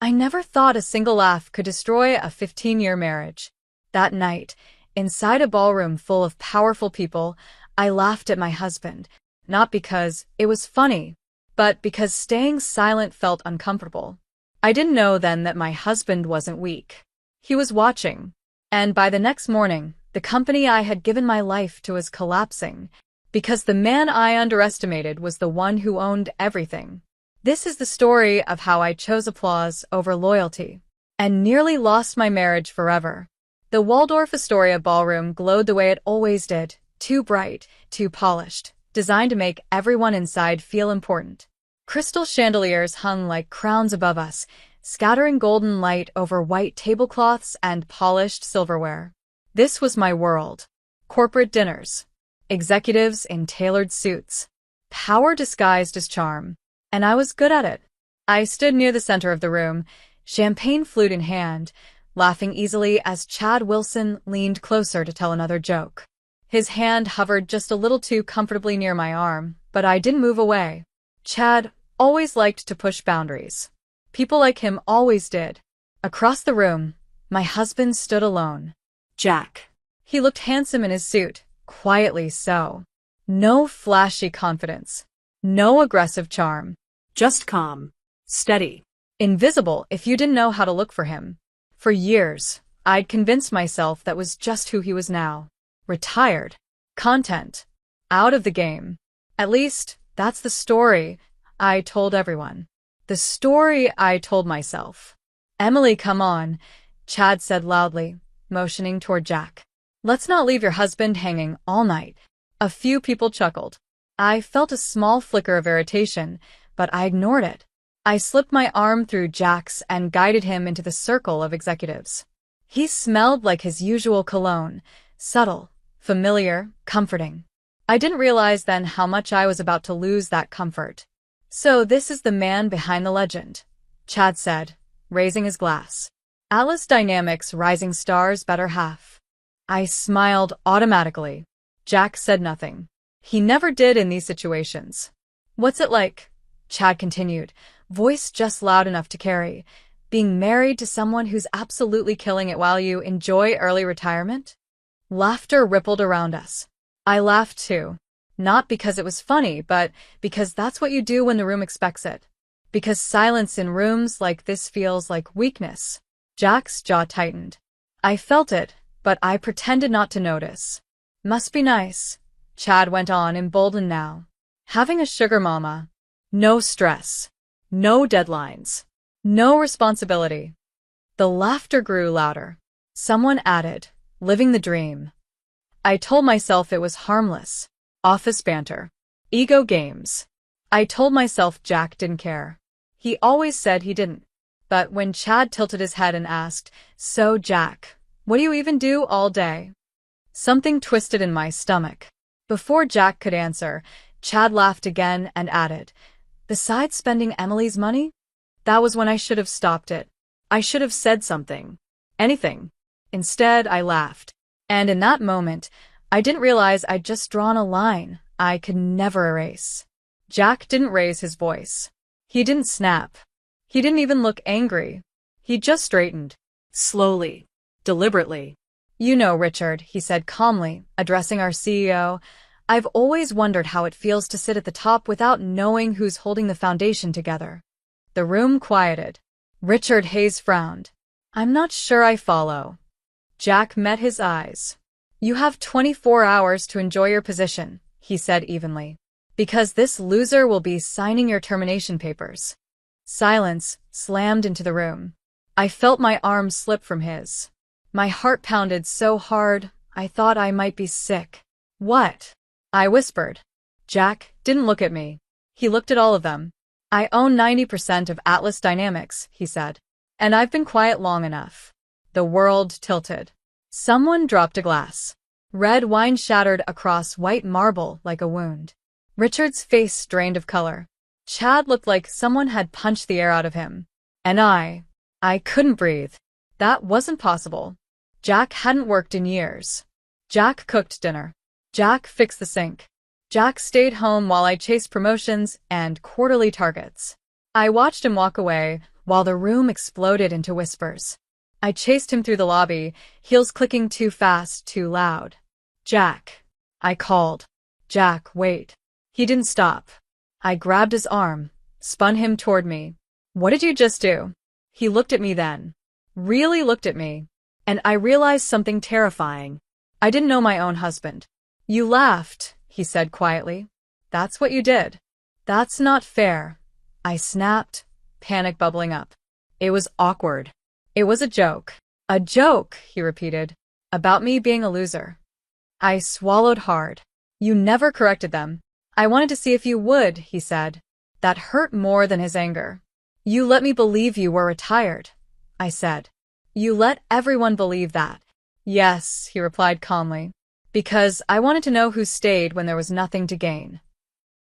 I never thought a single laugh could destroy a 15-year marriage. That night, inside a ballroom full of powerful people, I laughed at my husband, not because it was funny, but because staying silent felt uncomfortable. I didn't know then that my husband wasn't weak. He was watching. And by the next morning, the company I had given my life to was collapsing, because the man I underestimated was the one who owned everything. This is the story of how I chose applause over loyalty, and nearly lost my marriage forever. The Waldorf Astoria ballroom glowed the way it always did, too bright, too polished, designed to make everyone inside feel important. Crystal chandeliers hung like crowns above us, scattering golden light over white tablecloths and polished silverware. This was my world. Corporate dinners. Executives in tailored suits. Power disguised as charm. And I was good at it. I stood near the center of the room, champagne flute in hand, laughing easily as Chad Wilson leaned closer to tell another joke. His hand hovered just a little too comfortably near my arm, but I didn't move away. Chad always liked to push boundaries. People like him always did. Across the room, my husband stood alone. Jack. He looked handsome in his suit, quietly so. No flashy confidence. No aggressive charm. Just calm. Steady. Invisible if you didn't know how to look for him. For years, I'd convinced myself that was just who he was now. Retired. Content. Out of the game. At least, that's the story I told everyone. The story I told myself. Emily, come on, Chad said loudly, motioning toward Jack. Let's not leave your husband hanging all night. A few people chuckled. I felt a small flicker of irritation, but I ignored it. I slipped my arm through Jack's and guided him into the circle of executives. He smelled like his usual cologne, subtle, familiar, comforting. I didn't realize then how much I was about to lose that comfort. So this is the man behind the legend, Chad said, raising his glass. Atlas Dynamics Rising Star's better half. I smiled automatically. Jack said nothing. He never did in these situations. What's it like? Chad continued, voice just loud enough to carry, being married to someone who's absolutely killing it while you enjoy early retirement? Laughter rippled around us. I laughed too. Not because it was funny, but because that's what you do when the room expects it. Because silence in rooms like this feels like weakness. Jack's jaw tightened. I felt it, but I pretended not to notice. Must be nice, Chad went on, emboldened now. Having a sugar mama. No stress. No deadlines. No responsibility. The laughter grew louder. Someone added, living the dream. I told myself it was harmless. Office banter. Ego games. I told myself Jack didn't care. He always said he didn't. But when Chad tilted his head and asked, so Jack, what do you even do all day? Something twisted in my stomach. Before Jack could answer, Chad laughed again and added, besides spending Emily's money? That was when I should have stopped it. I should have said something. Anything. Instead, I laughed. And in that moment, I didn't realize I'd just drawn a line I could never erase. Jack didn't raise his voice. He didn't snap. He didn't even look angry. He just straightened. Slowly. Deliberately. You know, Richard, he said calmly, addressing our CEO, I've always wondered how it feels to sit at the top without knowing who's holding the foundation together. The room quieted. Richard Hayes frowned. I'm not sure I follow. Jack met his eyes. You have 24 hours to enjoy your position, he said evenly, because this loser will be signing your termination papers. Silence slammed into the room. I felt my arm slip from his. My heart pounded so hard, I thought I might be sick. What? I whispered. Jack didn't look at me. He looked at all of them. I own 90% of Atlas Dynamics, he said. And I've been quiet long enough. The world tilted. Someone dropped a glass. Red wine shattered across white marble like a wound. Richard's face drained of color. Chad looked like someone had punched the air out of him. And I couldn't breathe. That wasn't possible. Jack hadn't worked in years. Jack cooked dinner. Jack fixed the sink. Jack stayed home while I chased promotions and quarterly targets. I watched him walk away, while the room exploded into whispers. I chased him through the lobby, heels clicking too fast, too loud. "Jack," I called. "Jack, wait." He didn't stop. I grabbed his arm, spun him toward me. "What did you just do?" He looked at me then. Really looked at me. And I realized something terrifying. I didn't know my own husband. "You laughed," he said quietly. "That's what you did." "That's not fair," I snapped, panic bubbling up. It was awkward. It was a joke. "A joke," he repeated. "About me being a loser." I swallowed hard. "You never corrected them." "I wanted to see if you would," he said. That hurt more than his anger. "You let me believe you were retired," I said. "You let everyone believe that." "Yes," he replied calmly. "Because I wanted to know who stayed when there was nothing to gain."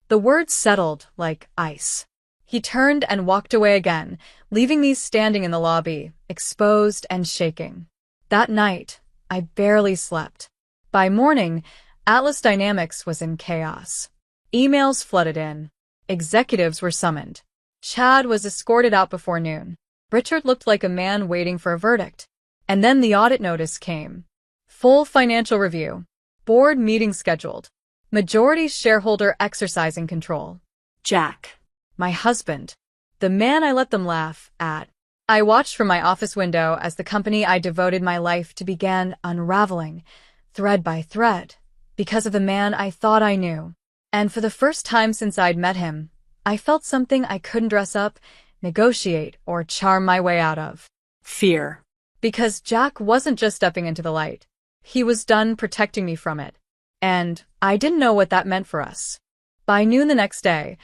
The words settled like ice. He turned and walked away again, leaving me standing in the lobby, exposed and shaking. That night, I barely slept. By morning, Atlas Dynamics was in chaos. Emails flooded in. Executives were summoned. Chad was escorted out before noon. Richard looked like a man waiting for a verdict. And then the audit notice came. Full financial review. Board meeting scheduled. Majority shareholder exercising control. Jack, my husband, the man I let them laugh at. I watched from my office window as the company I devoted my life to began unraveling, thread by thread, because of the man I thought I knew. And for the first time since I'd met him, I felt something I couldn't dress up, negotiate, or charm my way out of. Fear. Because Jack wasn't just stepping into the light. He was done protecting me from it. And I didn't know what that meant for us. By noon the next day,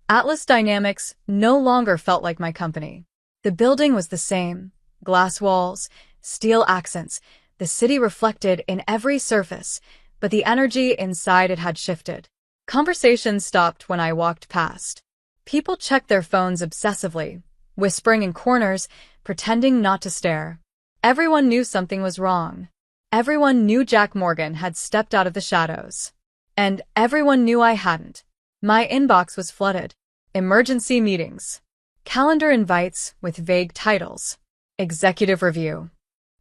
Atlas Dynamics no longer felt like my company. The building was the same. Glass walls, steel accents, the city reflected in every surface, but the energy inside it had shifted. Conversations stopped when I walked past. People checked their phones obsessively, whispering in corners, pretending not to stare. Everyone knew something was wrong. Everyone knew Jack Morgan had stepped out of the shadows. And everyone knew I hadn't. My inbox was flooded. Emergency meetings. Calendar invites with vague titles. Executive review.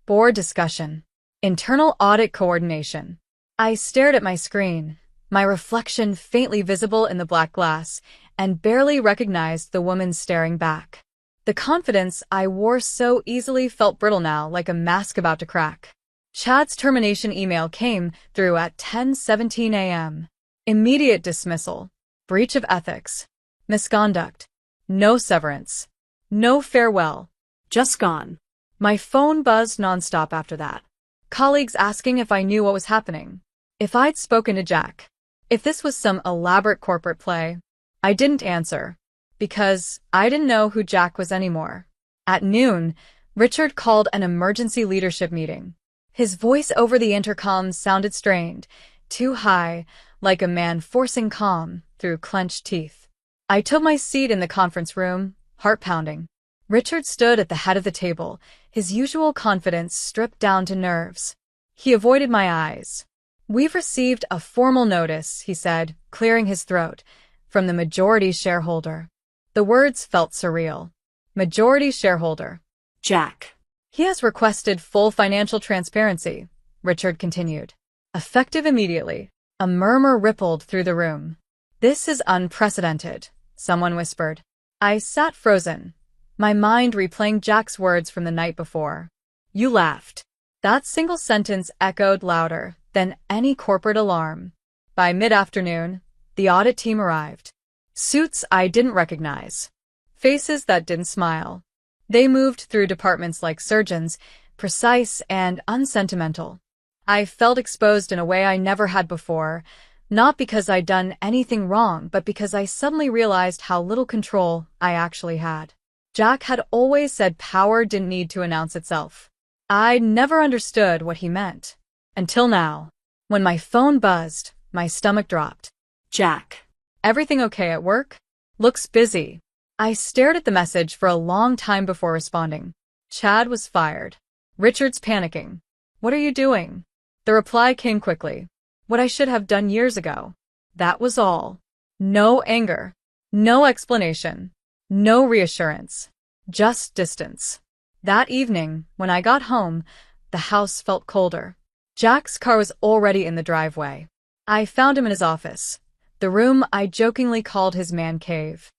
Board discussion. Internal audit coordination. I stared at my screen, my reflection faintly visible in the black glass, and barely recognized the woman staring back. The confidence I wore so easily felt brittle now, like a mask about to crack. Chad's termination email came through at 10:17 a.m. Immediate dismissal. Breach of ethics. Misconduct. No severance. No farewell. Just gone. My phone buzzed nonstop after that. Colleagues asking if I knew what was happening. If I'd spoken to Jack. If this was some elaborate corporate play. I didn't answer. Because I didn't know who Jack was anymore. At noon, Richard called an emergency leadership meeting. His voice over the intercom sounded strained, too high, like a man forcing calm through clenched teeth. I took my seat in the conference room, heart pounding. Richard stood at the head of the table, his usual confidence stripped down to nerves. He avoided my eyes. "We've received a formal notice," he said, clearing his throat, "from the majority shareholder." The words felt surreal. Majority shareholder. Jack. "He has requested full financial transparency," Richard continued. "Effective immediately." A murmur rippled through the room. "This is unprecedented," someone whispered. I sat frozen, my mind replaying Jack's words from the night before. "You laughed." That single sentence echoed louder than any corporate alarm. By mid-afternoon, the audit team arrived. Suits I didn't recognize. Faces that didn't smile. They moved through departments like surgeons, precise and unsentimental. I felt exposed in a way I never had before, not because I'd done anything wrong, but because I suddenly realized how little control I actually had. Jack had always said power didn't need to announce itself. I'd never understood what he meant. Until now. When my phone buzzed, my stomach dropped. "Jack. Everything okay at work? Looks busy." I stared at the message for a long time before responding. Chad was fired. Richard's panicking. "What are you doing?" The reply came quickly. What I should have done years ago. That was all. No anger. No explanation. No reassurance. just distance. That evening, when I got home, the house felt colder. Jack's car was already in the driveway. I found him in his office, the room I jokingly called his man cave.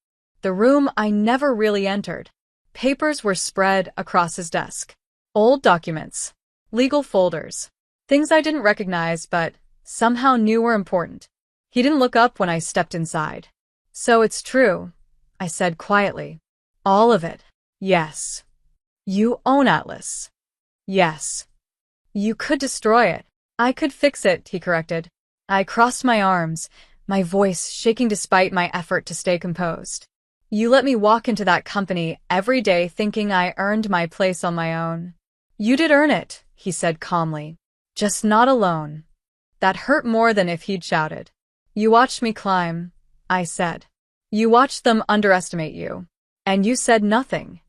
The room I never really entered. Papers were spread across his desk. Old documents, legal folders, things I didn't recognize but somehow knew were important. He didn't look up when I stepped inside. "So it's true," I said quietly. "All of it." "Yes." "You own Atlas." "Yes." "You could destroy it." "I could fix it," he corrected. I crossed my arms, my voice shaking despite my effort to stay composed. "You let me walk into that company every day thinking I earned my place on my own." "You did earn it," he said calmly. "Just not alone." That hurt more than if he'd shouted. "You watched me climb," I said. "You watched them underestimate you. And you said nothing."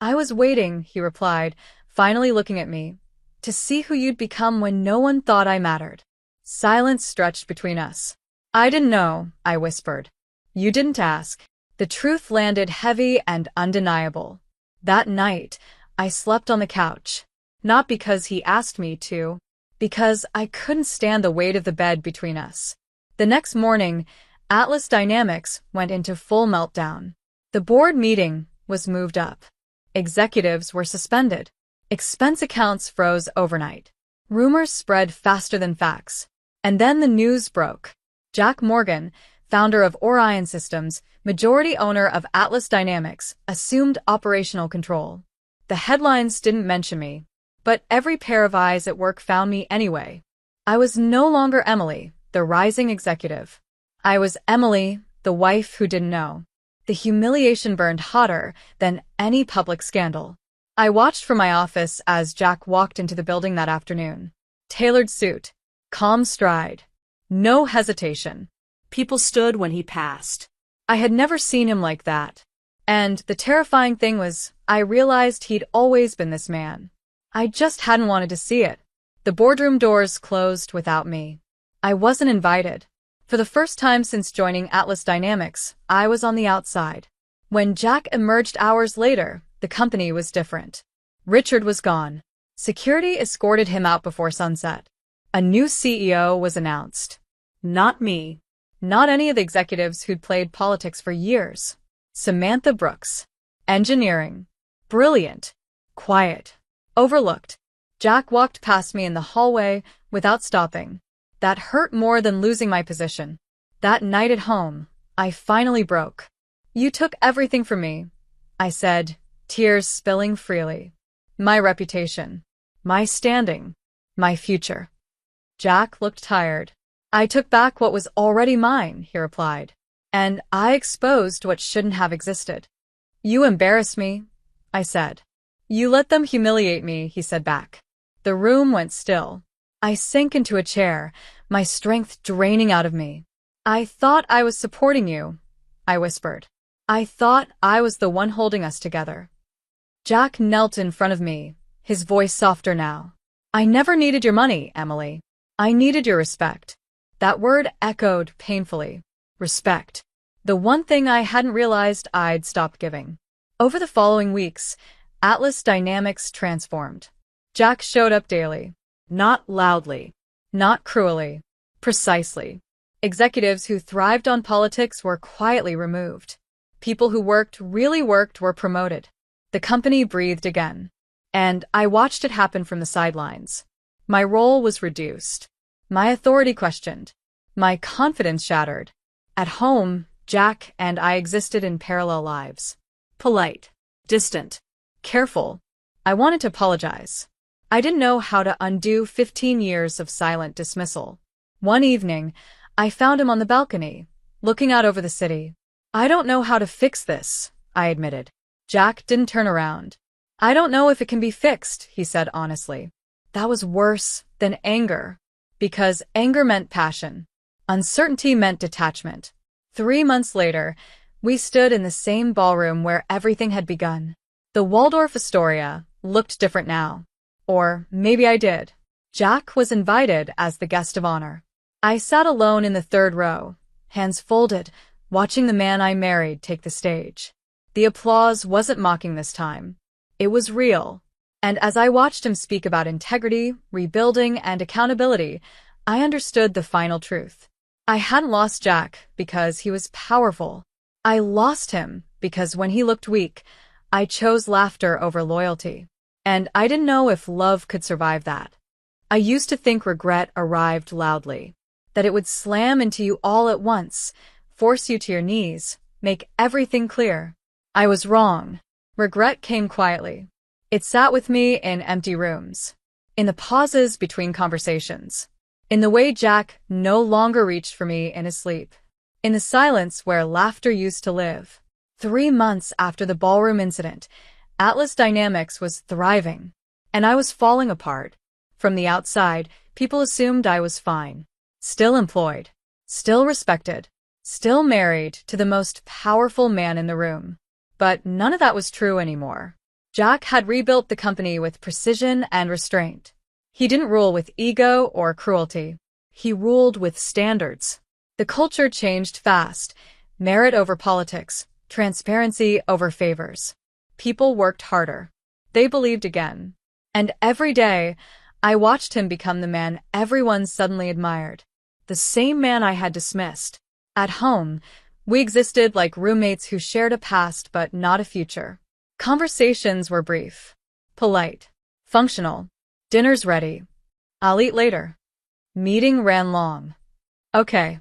"I was waiting," he replied, finally looking at me, "to see who you'd become when no one thought I mattered." Silence stretched between us. "I didn't know," I whispered. "You didn't ask." The truth landed heavy and undeniable. That night, I slept on the couch. Not because he asked me to, because I couldn't stand the weight of the bed between us. The next morning, Atlas Dynamics went into full meltdown. The board meeting was moved up. Executives were suspended. Expense accounts froze overnight. Rumors spread faster than facts. And then the news broke. Jack Morgan, founder of Orion Systems, majority owner of Atlas Dynamics, assumed operational control. The headlines didn't mention me, but every pair of eyes at work found me anyway. I was no longer Emily, the rising executive. I was Emily, the wife who didn't know. The humiliation burned hotter than any public scandal. I watched from my office as Jack walked into the building that afternoon. Tailored suit, calm stride, no hesitation. People stood when he passed. I had never seen him like that. And the terrifying thing was, I realized he'd always been this man. I just hadn't wanted to see it. The boardroom doors closed without me. I wasn't invited. For the first time since joining Atlas Dynamics, I was on the outside. When Jack emerged hours later, the company was different. Richard was gone. Security escorted him out before sunset. A new CEO was announced. Not me. Not any of the executives who'd played politics for years. Samantha Brooks. Engineering. Brilliant. Quiet. Overlooked. Jack walked past me in the hallway without stopping. That hurt more than losing my position. That night at home, I finally broke. "You took everything from me," I said, tears spilling freely. "My reputation. My standing. My future." Jack looked tired. "I took back what was already mine," he replied. "And I exposed what shouldn't have existed." "You embarrassed me," I said. "You let them humiliate me," he said back. The room went still. I sank into a chair, my strength draining out of me. "I thought I was supporting you," I whispered. "I thought I was the one holding us together." Jack knelt in front of me, his voice softer now. "I never needed your money, Emily. I needed your respect." That word echoed painfully. Respect. The one thing I hadn't realized I'd stopped giving. Over the following weeks, Atlas Dynamics transformed. Jack showed up daily. Not loudly. Not cruelly. Precisely. Executives who thrived on politics were quietly removed. People who really worked, were promoted. The company breathed again. And I watched it happen from the sidelines. My role was reduced. My authority questioned. My confidence shattered. At home, Jack and I existed in parallel lives. Polite. Distant. Careful. I wanted to apologize. I didn't know how to undo 15 years of silent dismissal. One evening, I found him on the balcony, looking out over the city. "I don't know how to fix this," I admitted. Jack didn't turn around. "I don't know if it can be fixed," he said honestly. That was worse than anger, because anger meant passion. Uncertainty meant detachment. 3 months later, we stood in the same ballroom where everything had begun. The Waldorf Astoria looked different now. Or maybe I did. Jack was invited as the guest of honor. I sat alone in the third row, hands folded, watching the man I married take the stage. The applause wasn't mocking this time. It was real. And as I watched him speak about integrity, rebuilding, and accountability, I understood the final truth. I hadn't lost Jack because he was powerful. I lost him because when he looked weak, I chose laughter over loyalty. And I didn't know if love could survive that. I used to think regret arrived loudly, that it would slam into you all at once, force you to your knees, make everything clear. I was wrong. Regret came quietly. It sat with me in empty rooms, in the pauses between conversations, in the way Jack no longer reached for me in his sleep, in the silence where laughter used to live. 3 months after the ballroom incident, Atlas Dynamics was thriving, and I was falling apart. From the outside, people assumed I was fine, still employed, still respected, still married to the most powerful man in the room. But none of that was true anymore. Jack had rebuilt the company with precision and restraint. He didn't rule with ego or cruelty. He ruled with standards. The culture changed fast. Merit over politics, transparency over favors. People worked harder. They believed again. And every day, I watched him become the man everyone suddenly admired. The same man I had dismissed. At home, we existed like roommates who shared a past but not a future. Conversations were brief, polite, functional. Dinner's ready. I'll eat later. Meeting ran long. Okay.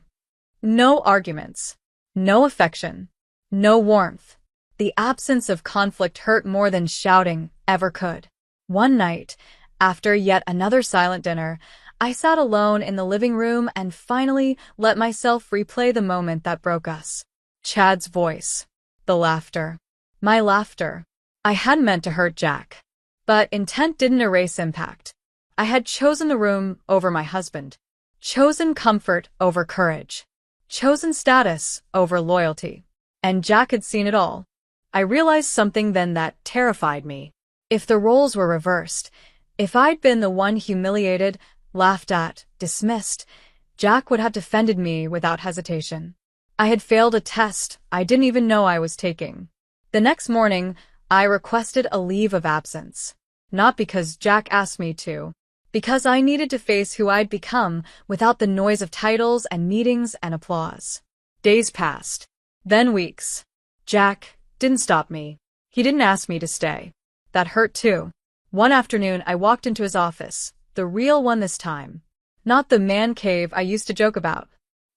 No arguments. No affection. No warmth. The absence of conflict hurt more than shouting ever could. One night, after yet another silent dinner, I sat alone in the living room and finally let myself replay the moment that broke us. Chad's voice. The laughter. My laughter. I hadn't meant to hurt Jack. But intent didn't erase impact. I had chosen the room over my husband. Chosen comfort over courage. Chosen status over loyalty. And Jack had seen it all. I realized something then that terrified me. If the roles were reversed, if I'd been the one humiliated, laughed at, dismissed, Jack would have defended me without hesitation. I had failed a test I didn't even know I was taking. The next morning, I requested a leave of absence. Not because Jack asked me to, because I needed to face who I'd become without the noise of titles and meetings and applause. Days passed. Then weeks. Jack didn't stop me. He didn't ask me to stay. That hurt too. One afternoon, I walked into his office, the real one this time. Not the man cave I used to joke about.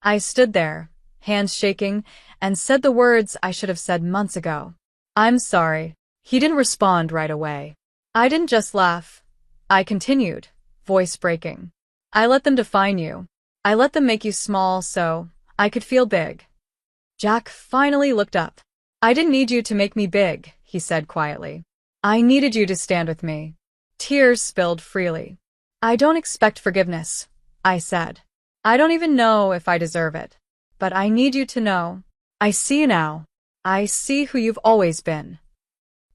I stood there, hands shaking, and said the words I should have said months ago. I'm sorry. He didn't respond right away. I didn't just laugh. I continued, voice breaking. I let them define you. I let them make you small so I could feel big. Jack finally looked up. I didn't need you to make me big, he said quietly. I needed you to stand with me. Tears spilled freely. I don't expect forgiveness, I said. I don't even know if I deserve it. But I need you to know. I see you now. I see who you've always been.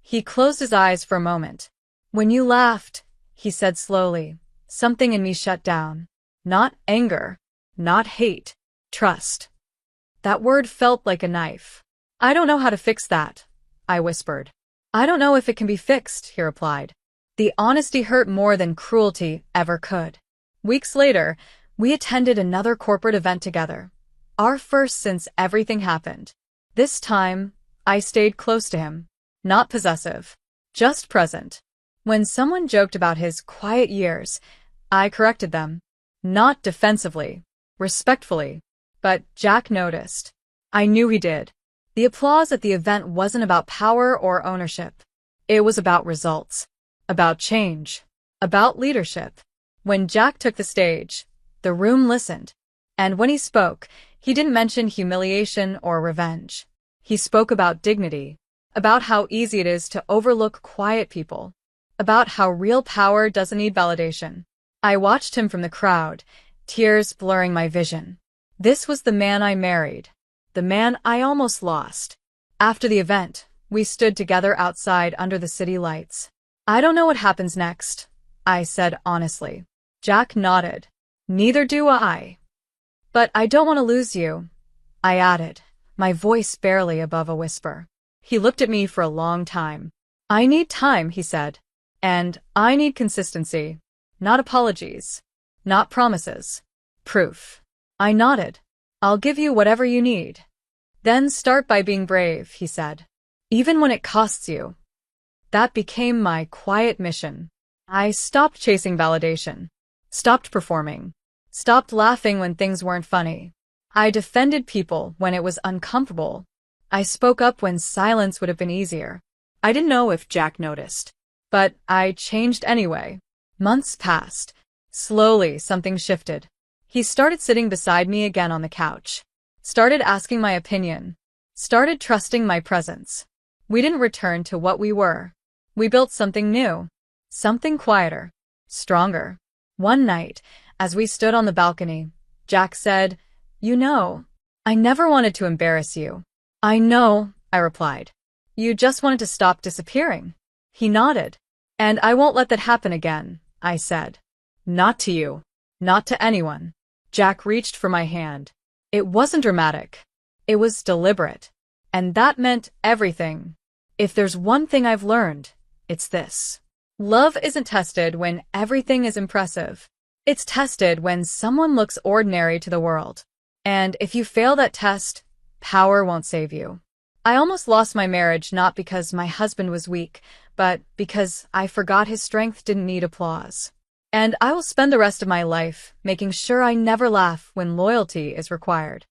He closed his eyes for a moment. When you laughed, he said slowly, something in me shut down. Not anger, not hate, trust. That word felt like a knife. I don't know how to fix that, I whispered. I don't know if it can be fixed, he replied. The honesty hurt more than cruelty ever could. Weeks later, we attended another corporate event together. Our first since everything happened. This time, I stayed close to him. Not possessive, just present. When someone joked about his quiet years, I corrected them. Not defensively, respectfully. But Jack noticed. I knew he did. The applause at the event wasn't about power or ownership. It was about results, about change, about leadership. When Jack took the stage, the room listened. And when he spoke, he didn't mention humiliation or revenge. He spoke about dignity, about how easy it is to overlook quiet people, about how real power doesn't need validation. I watched him from the crowd, tears blurring my vision. This was the man I married, the man I almost lost. After the event, we stood together outside under the city lights. I don't know what happens next, I said honestly. Jack nodded. Neither do I. But I don't want to lose you, I added, my voice barely above a whisper. He looked at me for a long time. I need time, he said. And I need consistency. Not apologies. Not promises. Proof. I nodded. I'll give you whatever you need. Then start by being brave, he said. Even when it costs you. That became my quiet mission. I stopped chasing validation. Stopped performing. Stopped laughing when things weren't funny. I defended people when it was uncomfortable. I spoke up when silence would have been easier. I didn't know if Jack noticed, but I changed anyway. Months passed. Slowly, something shifted. He started sitting beside me again on the couch. Started asking my opinion. Started trusting my presence. We didn't return to what we were. We built something new. Something quieter. Stronger. One night, as we stood on the balcony, Jack said, "You know, I never wanted to embarrass you." "I know," I replied. "You just wanted to stop disappearing." He nodded. "And I won't let that happen again," I said. "Not to you. Not to anyone." Jack reached for my hand. It wasn't dramatic. It was deliberate. And that meant everything. If there's one thing I've learned, it's this. Love isn't tested when everything is impressive. It's tested when someone looks ordinary to the world. And if you fail that test, power won't save you. I almost lost my marriage not because my husband was weak, but because I forgot his strength didn't need applause. And I will spend the rest of my life making sure I never laugh when loyalty is required.